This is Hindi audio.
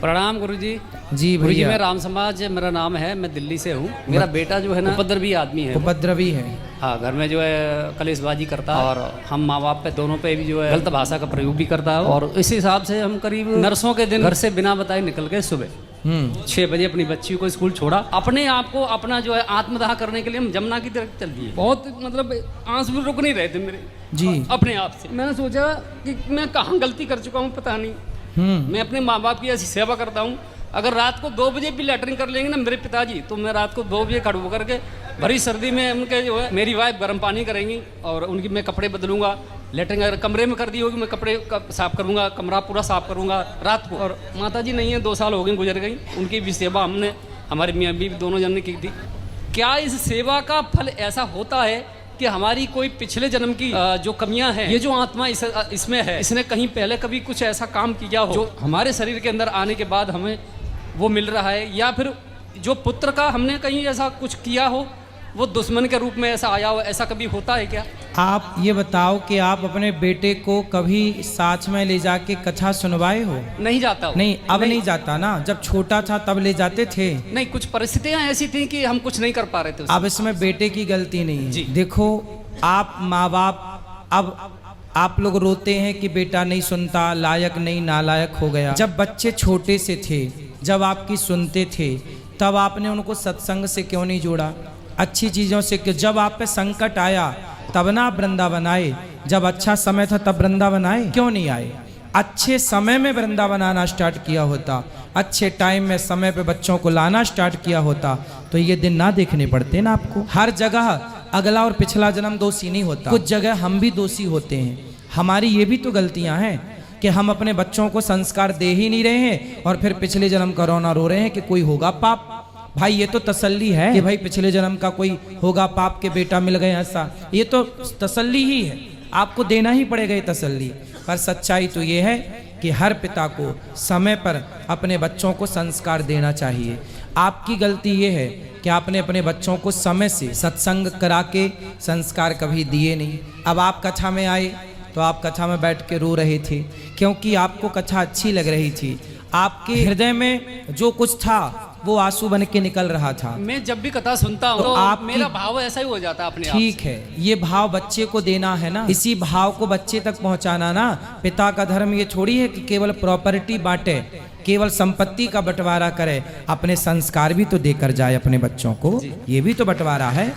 प्रणाम गुरुजी। जी गुरुजी भैया। मैं राम समाज मेरा नाम है, मैं दिल्ली से हूँ। मेरा बेटा जो है ना उपद्रवी आदमी है। उपद्रवी है। हाँ, घर में जो है कलेशबाजी करता है और हम माँ बाप पे दोनों पे भी जो है गलत भाषा का प्रयोग भी करता है। और इस हिसाब से हम करीब नरसों के दिन घर से बिना बताए निकल गए। सुबह 6 बजे अपनी बच्ची को स्कूल छोड़ा। अपने आप को अपना जो है आत्मदाह करने के लिए हम जमुना की तरफ चल दिए। बहुत मतलब आंसू भी रुक नहीं रहे थे मेरे जी। अपने आप से। मैंने सोचा कि मैं कहाँ गलती कर चुका हूँ पता नहीं। मैं अपने माँ बाप की ऐसी सेवा करता हूँ। अगर रात को 2 बजे भी लैटरिन कर लेंगे ना मेरे पिताजी, तो मैं रात को 2 बजे खड़े होकर के भरी सर्दी में उनके जो है मेरी वाइफ गर्म पानी करेंगी और उनकी मैं कपड़े बदलूंगा। लैटरिन अगर कमरे में कर दी होगी मैं कपड़े साफ करूंगा, कमरा पूरा साफ करूंगा रात को। और माता जी नहीं है, 2 साल हो गए गुजर गई। उनकी भी सेवा हमने हमारी मियाँ भी दोनों जन ने की थी। क्या इस सेवा का फल ऐसा होता है कि हमारी कोई पिछले जन्म की जो कमियां हैं, ये जो आत्मा इसमें है, इसने कहीं पहले कभी कुछ ऐसा काम किया हो जो हमारे शरीर के अंदर आने के बाद हमें वो मिल रहा है, या फिर जो पुत्र का हमने कहीं ऐसा कुछ किया हो वो दुश्मन के रूप में ऐसा आया हो, ऐसा कभी होता है क्या? आप ये बताओ कि आप अपने बेटे को कभी साथ में ले जाके कथा सुनवाए हो? नहीं जाता हो। नहीं, अब नहीं जाता ना। जब छोटा था तब ले जाते थे। नहीं, कुछ परिस्थितियां ऐसी थी कि हम कुछ नहीं कर पा रहे थे। अब इसमें बेटे की गलती नहीं है। जी। देखो, आप माँ बाप, अब आप लोग रोते हैं कि बेटा नहीं सुनता, लायक नहीं, नालायक हो गया। जब बच्चे छोटे से थे, जब आपकी सुनते थे, तब आपने उनको सत्संग से क्यों नहीं जोड़ा, अच्छी चीज़ों से? कि जब आप पे संकट आया तब ना आप वृंदावन आए। जब अच्छा समय था तब वृंदावन आए, क्यों नहीं आए? अच्छे समय में वृंदावन आना स्टार्ट किया होता, अच्छे टाइम में समय पे बच्चों को लाना स्टार्ट किया होता, तो ये दिन ना देखने पड़ते ना आपको। हर जगह अगला और पिछला जन्म दोषी नहीं होता, कुछ जगह हम भी दोषी होते हैं। हमारी ये भी तो गलतियां हैं कि हम अपने बच्चों को संस्कार दे ही नहीं रहे हैं और फिर पिछले जन्म का रोना रो रहे हैं कि कोई होगा पाप। भाई ये तो तसल्ली है कि भाई पिछले जन्म का कोई होगा पाप के बेटा मिल गए, ऐसा ये तो तसल्ली ही है, आपको देना ही पड़ेगा ये तसल्ली। पर सच्चाई तो ये है कि हर पिता को समय पर अपने बच्चों को संस्कार देना चाहिए। आपकी गलती ये है कि आपने अपने बच्चों को समय से सत्संग करा के संस्कार कभी दिए नहीं। अब आप कथा में आए तो आप कथा में बैठ के रो रहे थे क्योंकि आपको कथा अच्छी लग रही थी। आपके हृदय में जो कुछ था वो आंसू बन के निकल रहा था। मैं जब भी कथा सुनता हूँ तो आप मेरा भाव ऐसा ही हो जाता है अपने आप से। ठीक है, ये भाव बच्चे को देना है ना, इसी भाव को बच्चे तक पहुंचाना ना। पिता का धर्म ये थोड़ी है कि केवल प्रॉपर्टी बांटे, केवल संपत्ति का बंटवारा करे, अपने संस्कार भी तो देकर जाए अपने बच्चों को, ये भी तो बंटवारा है।